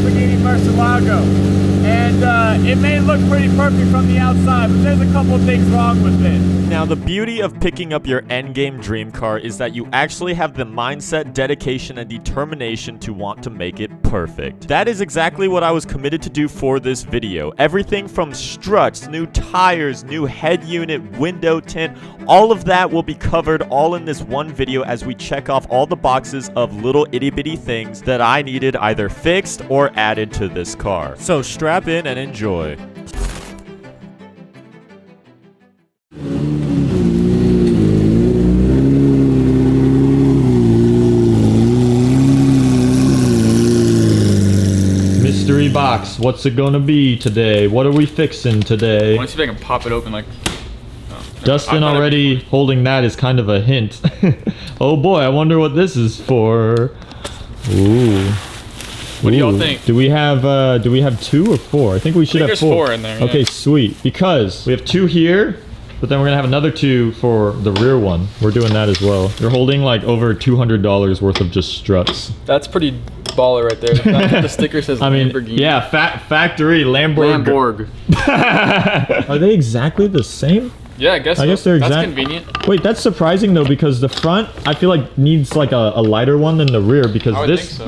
Lamborghini Murcielago. And it may look pretty perfect from the outside, but there's a couple things wrong with it. Now, the beauty of picking up your endgame dream car is that you actually have the mindset, dedication, and determination to want to make it perfect. That is exactly what I was committed to do for this video. Everything from struts, new tires, new head unit, window tint, all of that will be covered all in this one video as we check off all the boxes of little itty-bitty things that I needed either fixed or added to this car. So strap in and enjoy. Mystery box. What's it gonna be today? What are we fixing today? I want to see if I can pop it open like... Dustin already holding that is kind of a hint. Oh boy, I wonder what this is for. Ooh. What do y'all think? Do we have 2 or 4? I think we should have 4. There's 4 in there. Yeah. Okay, sweet. Because we have 2 here, but then we're gonna have another 2 for the rear one. We're doing that as well. You're holding like over $200 worth of just struts. That's pretty baller right there. The sticker says Lamborghini. Yeah, factory Lamborg. Are they exactly the same? Yeah, I guess they're exact. That's convenient. Wait, that's surprising though, because the front I feel like needs like a lighter one than the rear, because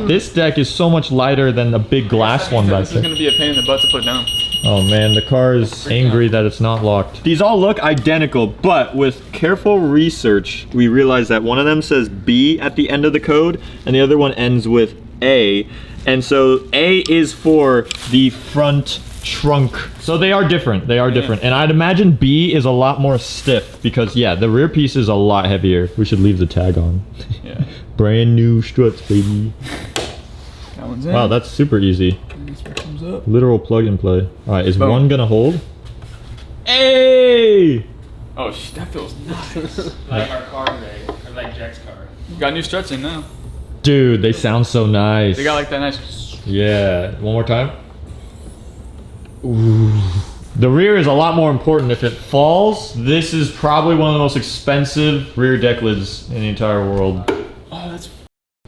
this deck is so much lighter than the big glass one back This there. is gonna be a pain in the butt to put down. Oh man, the car is angry that it's not locked. These all look identical, but with careful research, we realized that one of them says B at the end of the code, and the other one ends with A. And so A is for the front trunk. So they are different. They are different. And I'd imagine B is a lot more stiff because, yeah, the rear piece is a lot heavier. We should leave the tag on. Yeah. Brand new struts, baby. That one's in. Wow, that's super easy. Literal plug and play. All right, is one gonna hold? Hey! Oh, that feels nice. Like our car today, or like Jack's car. Got new struts in now. Dude, they sound so nice. They got like that nice. Yeah. One more time. Ooh. The rear is a lot more important. If it falls, this is probably one of the most expensive rear deck lids in the entire world. Oh, that's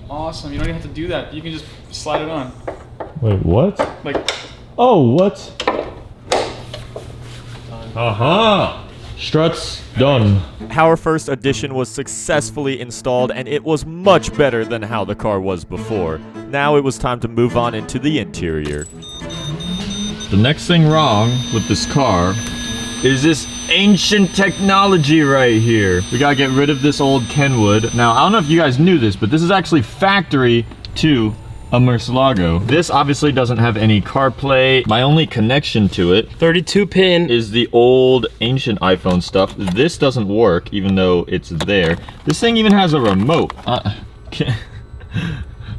awesome. You don't even have to do that. You can just slide it on. Wait, what? Like, oh, what? Struts done. Our first edition was successfully installed and it was much better than how the car was before. Now it was time to move on into the interior. The next thing wrong with this car is this ancient technology right here. We gotta get rid of this old Kenwood. Now, I don't know if you guys knew this, but this is actually factory to a Murcielago. This obviously doesn't have any CarPlay. My only connection to it, 32 pin, is the old ancient iPhone stuff. This doesn't work even though it's there. This thing even has a remote.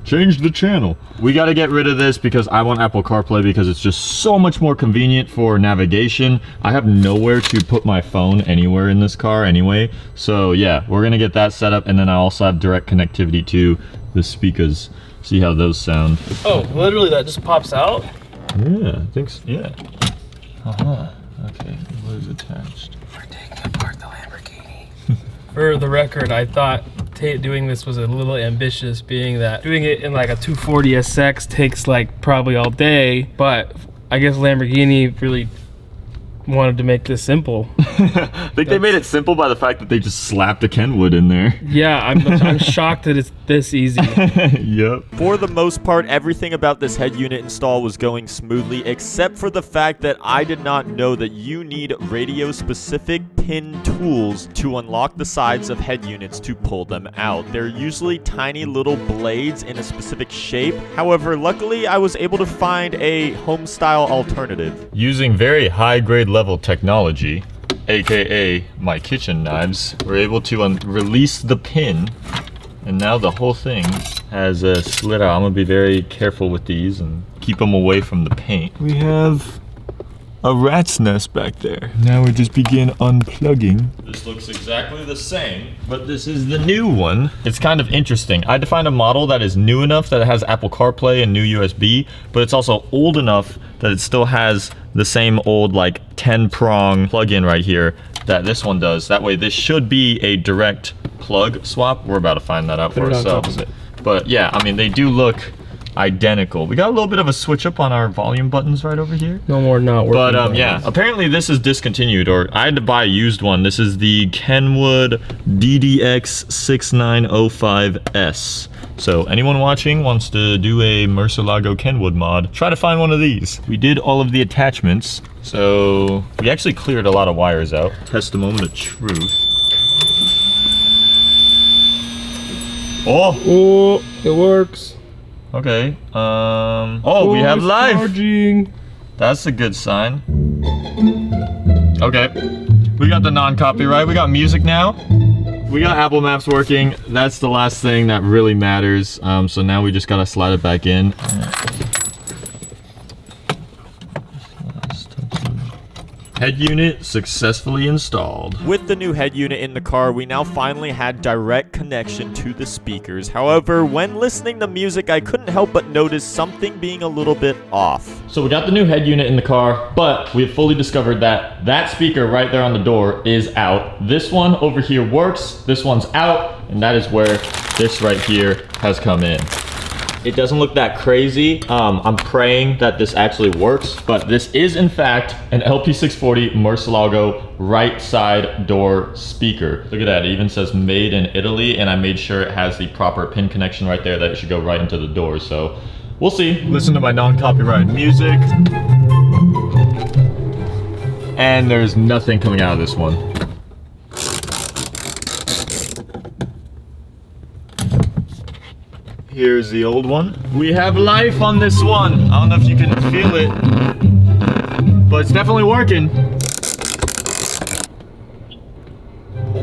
Change the channel. We got to get rid of this because I want Apple CarPlay because it's just so much more convenient for navigation. I have nowhere to put my phone anywhere in this car anyway. So yeah, we're gonna get that set up, and then I also have direct connectivity to the speakers. See how those sound. Oh, literally that just pops out? Yeah, I think so. Yeah. Okay, what is attached? We're taking apart the Lamborghini. For the record, I thought doing this was a little ambitious, being that doing it in like a 240 SX takes like probably all day, but I guess Lamborghini really wanted to make this simple. I think they made it simple by the fact that they just slapped a Kenwood in there. Yeah, I'm shocked that it's this easy. Yep. For the most part, everything about this head unit install was going smoothly, except for the fact that I did not know that you need radio-specific pin tools to unlock the sides of head units to pull them out. They're usually tiny little blades in a specific shape. However, luckily, I was able to find a home-style alternative. Using very high-grade level technology, aka my kitchen knives, we're able to release the pin, and now the whole thing has a slit out. I'm gonna be very careful with these and keep them away from the paint. We have a rat's nest back there. Now we just begin unplugging. This looks exactly the same, but this is the new one. It's kind of interesting. I had to find a model that is new enough that it has Apple CarPlay and new USB, but it's also old enough that it still has the same old like 10-prong plug-in right here that this one does. That way this should be a direct plug swap. We're about to find that out for ourselves. But yeah, I mean, they do look identical. We got a little bit of a switch up on our volume buttons right over here. No more not working. But yeah, apparently this is discontinued, or I had to buy a used one. This is the Kenwood DDX6905S. So anyone watching wants to do a Murcielago Kenwood mod, try to find one of these. We did all of the attachments, so we actually cleared a lot of wires out. Test a moment of truth. Oh, it works. Okay. Oh, we have live. Charging. That's a good sign. Okay. We got the non-copyright. We got music now. We got Apple Maps working. That's the last thing that really matters. So now we just gotta slide it back in. Head unit successfully installed. With the new head unit in the car, we now finally had direct connection to the speakers. However, when listening to music, I couldn't help but notice something being a little bit off. So we got the new head unit in the car, but we have fully discovered that that speaker right there on the door is out. This one over here works, this one's out, and that is where this right here has come in. It doesn't look that crazy. I'm praying that this actually works, but this is in fact an LP640 Murcielago right side door speaker. Look at that, it even says made in Italy, and I made sure it has the proper pin connection right there that it should go right into the door, so we'll see. Listen to my non-copyrighted music. And there's nothing coming out of this one. Here's the old one. We have life on this one. I don't know if you can feel it, but it's definitely working.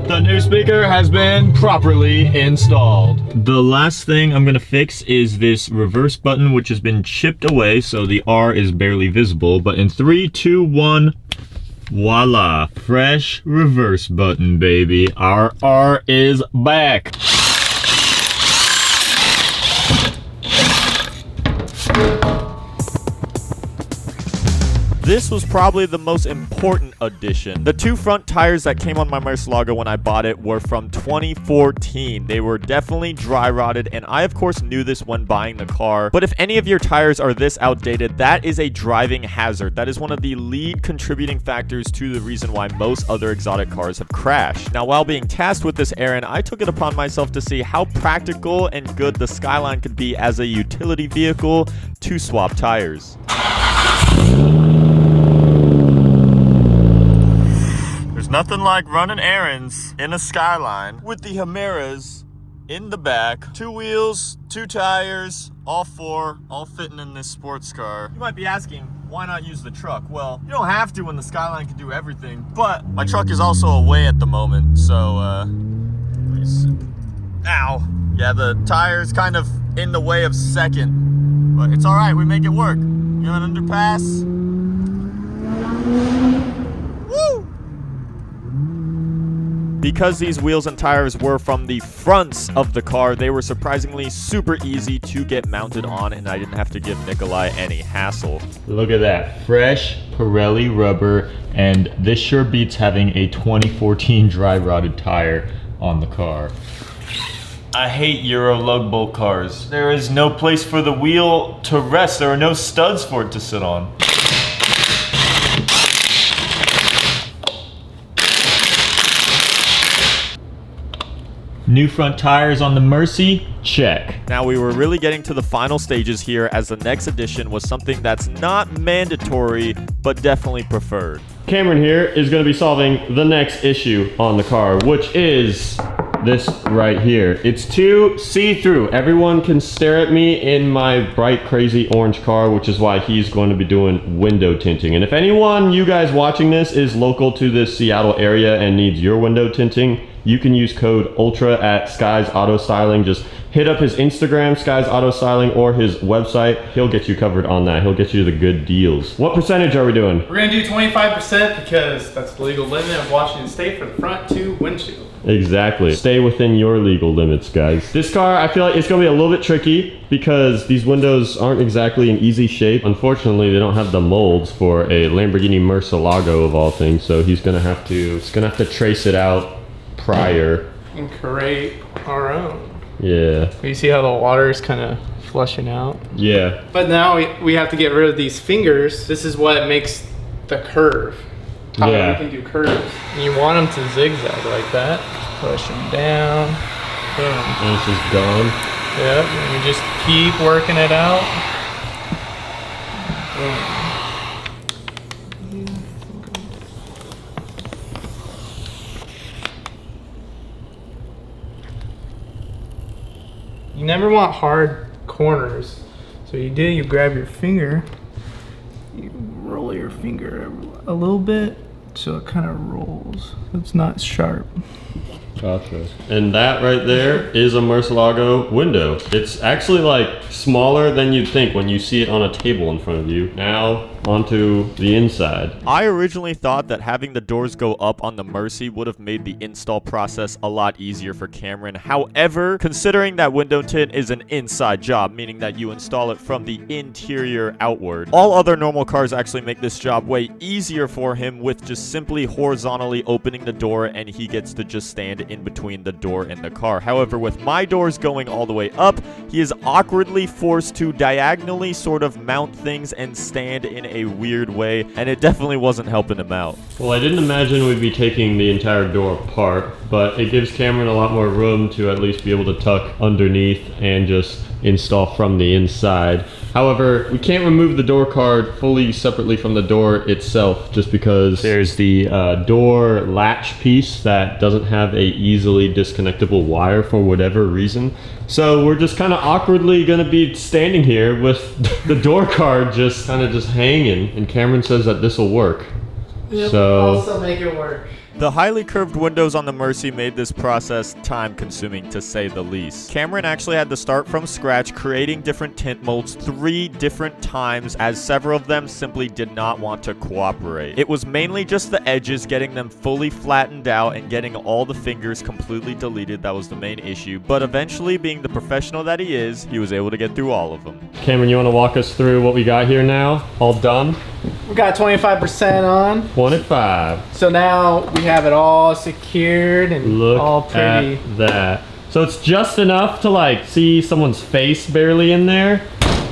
The new speaker has been properly installed. The last thing I'm gonna fix is this reverse button, which has been chipped away, so the R is barely visible. But in 3, 2, 1, voila. Fresh reverse button, baby. Our R is back. This was probably the most important addition. The two front tires that came on my Murcielago when I bought it were from 2014. They were definitely dry rotted, and I of course knew this when buying the car. But if any of your tires are this outdated, that is a driving hazard. That is one of the lead contributing factors to the reason why most other exotic cars have crashed. Now, while being tasked with this errand, I took it upon myself to see how practical and good the Skyline could be as a utility vehicle to swap tires. Nothing like running errands in a Skyline with the Chimeras in the back. 2 wheels, 2 tires, all 4, all fitting in this sports car. You might be asking, why not use the truck? Well, you don't have to when the Skyline can do everything, but my truck is also away at the moment, so, ow. Yeah, the tire's kind of in the way of second, but it's all right, we make it work. You know, an underpass. Woo! Because these wheels and tires were from the fronts of the car, they were surprisingly super easy to get mounted on, and I didn't have to give Nikolai any hassle. Look at that, fresh Pirelli rubber, and this sure beats having a 2014 dry rotted tire on the car. I hate Euro lug bolt cars. There is no place for the wheel to rest. There are no studs for it to sit on. New front tires on the Mercy, check. Now we were really getting to the final stages here, as the next addition was something that's not mandatory, but definitely preferred. Cameron here is going to be solving the next issue on the car, which is this right here. It's too see-through. Everyone can stare at me in my bright, crazy orange car, which is why he's going to be doing window tinting. And if anyone, you guys watching this, is local to this Seattle area and needs your window tinting, you can use code ULTRA at Skies Auto Styling. Just hit up his Instagram, Skies Auto Styling, or his website. He'll get you covered on that. He'll get you the good deals. What percentage are we doing? We're gonna do 25% because that's the legal limit of Washington State for the front 2 windshield. Exactly. Stay within your legal limits, guys. This car, I feel like it's gonna be a little bit tricky because these windows aren't exactly in easy shape. Unfortunately, they don't have the molds for a Lamborghini Murcielago of all things, so he's gonna have to trace it out prior. And create our own. Yeah. You see how the water is kind of flushing out? Yeah. But now we have to get rid of these fingers. This is what makes the curve. How we can do curves. And you want them to zigzag like that. Push them down. Boom. And it's just gone. Yep. And you just keep working it out. Boom. You never want hard corners. So you grab your finger, you roll your finger a little bit so it kind of rolls. It's not sharp. Gotcha. And that right there is a Murcielago window. It's actually like smaller than you'd think when you see it on a table in front of you. Now onto the inside. I originally thought that having the doors go up on the Murci would have made the install process a lot easier for Cameron. However, considering that window tint is an inside job, meaning that you install it from the interior outward, all other normal cars actually make this job way easier for him with just simply horizontally opening the door, and he gets to just stand in between the door and the car. However, with my doors going all the way up, he is awkwardly forced to diagonally sort of mount things and stand in a weird way, and it definitely wasn't helping him out. Well, I didn't imagine we'd be taking the entire door apart, but it gives Cameron a lot more room to at least be able to tuck underneath and just install from the inside. However, we can't remove the door card fully separately from the door itself just because there's the door latch piece that doesn't have a easily disconnectable wire for whatever reason. So we're just kind of awkwardly going to be standing here with the door card just kind of just hanging, and Cameron says that this will work. Yep, So also make it work. The highly curved windows on the Murci made this process time-consuming, to say the least. Cameron actually had to start from scratch, creating different tint molds 3 different times, as several of them simply did not want to cooperate. It was mainly just the edges, getting them fully flattened out and getting all the fingers completely deleted that was the main issue, but eventually, being the professional that he is, he was able to get through all of them. Cameron, you want to walk us through what we got here now? All done? We got 25% on. 1 at 5. So now we have it all secured and Look all pretty. at that. So it's just enough to like see someone's face barely in there,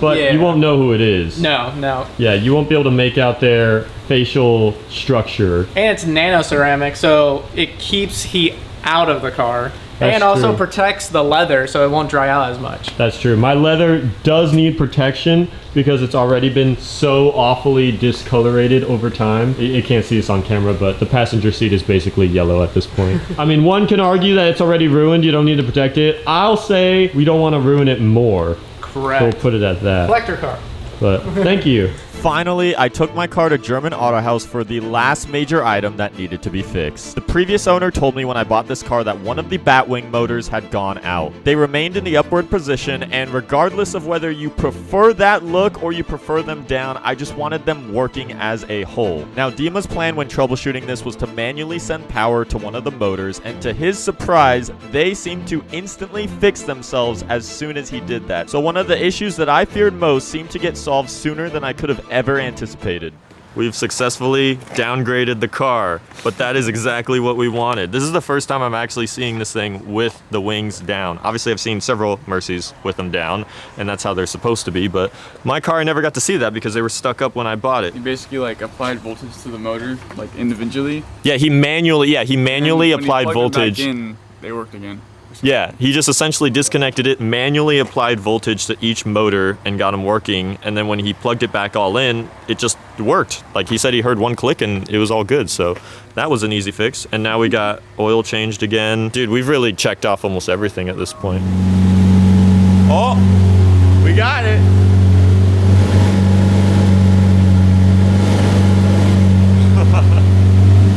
but Yeah. you won't know who it is. No. Yeah, you won't be able to make out their facial structure. And it's nano ceramic, so it keeps heat out of the car. That's and also true. protects the leather so it won't dry out as much. That's true. My leather does need protection because it's already been so awfully discolorated over time. You can't see this on camera, but the passenger seat is basically yellow at this point. I mean, one can argue that it's already ruined. You don't need to protect it. I'll say we don't want to ruin it more. Correct. We'll put it at that. Collector car. But thank you. Finally, I took my car to German Auto House for the last major item that needed to be fixed. The previous owner told me when I bought this car that one of the Batwing motors had gone out. They remained in the upward position, and regardless of whether you prefer that look or you prefer them down, I just wanted them working as a whole. Now, Dima's plan when troubleshooting this was to manually send power to one of the motors, and to his surprise, they seemed to instantly fix themselves as soon as he did that. So one of the issues that I feared most seemed to get solved sooner than I could have ever anticipated. We've successfully downgraded the car, but that is exactly what we wanted. This is the first time I'm actually seeing this thing with the wings down. Obviously, I've seen several Murcis with them down, and that's how they're supposed to be, but my car, I never got to see that because they were stuck up when I bought it. You basically like applied voltage to the motor, like individually. Yeah, he manually When applied you plugged them voltage. back in, they worked again. Yeah, he just essentially disconnected it, manually applied voltage to each motor and got them working, and then when he plugged it back all in, it just worked. Like he said, he heard one click and it was all good, so that was an easy fix. And now we got oil changed again. Dude, we've really checked off almost everything at this point. Oh, we got it.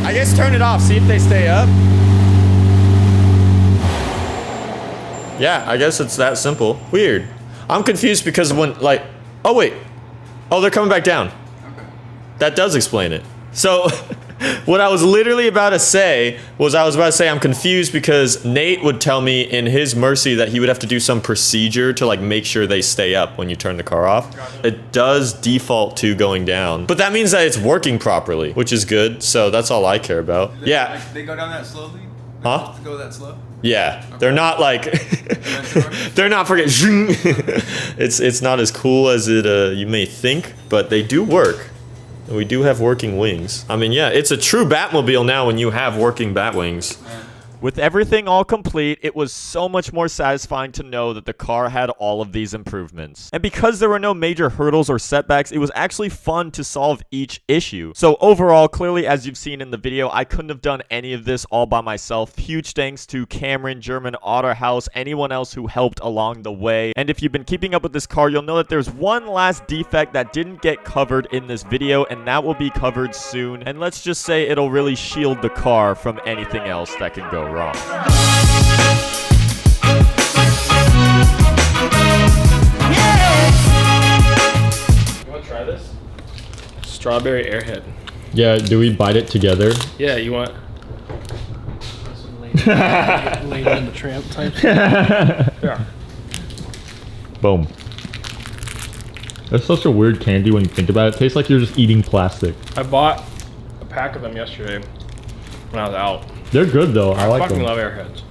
I guess turn it off, see if they stay up. Yeah, I guess it's that simple. Weird. I'm confused because when, like, oh wait. Oh, they're coming back down. Okay. That does explain it. So, what I was literally about to say was I'm confused because Nate would tell me in his Murci that he would have to do some procedure to like make sure they stay up when you turn the car off. It does default to going down, but that means that it's working properly, which is good. So that's all I care about. Yeah. They go down that slowly? Huh? Go that slow? Yeah, they're not like they're not freaking. It's not as cool as it you may think, but they do work. We do have working wings. I mean, yeah, it's a true Batmobile now when you have working bat wings. With everything all complete, it was so much more satisfying to know that the car had all of these improvements. And because there were no major hurdles or setbacks, it was actually fun to solve each issue. So overall, clearly as you've seen in the video, I couldn't have done any of this all by myself. Huge thanks to Cameron, German Autohaus, anyone else who helped along the way. And if you've been keeping up with this car, you'll know that there's one last defect that didn't get covered in this video, and that will be covered soon. And let's just say it'll really shield the car from anything else that can go wrong. You want to try this? Strawberry airhead. Yeah, do we bite it together? Yeah, you want? Lady in the Tramp type. Yeah. Boom. That's such a weird candy when you think about it. It tastes like you're just eating plastic. I bought a pack of them yesterday when I was out. They're good though. I like fucking them. love airheads.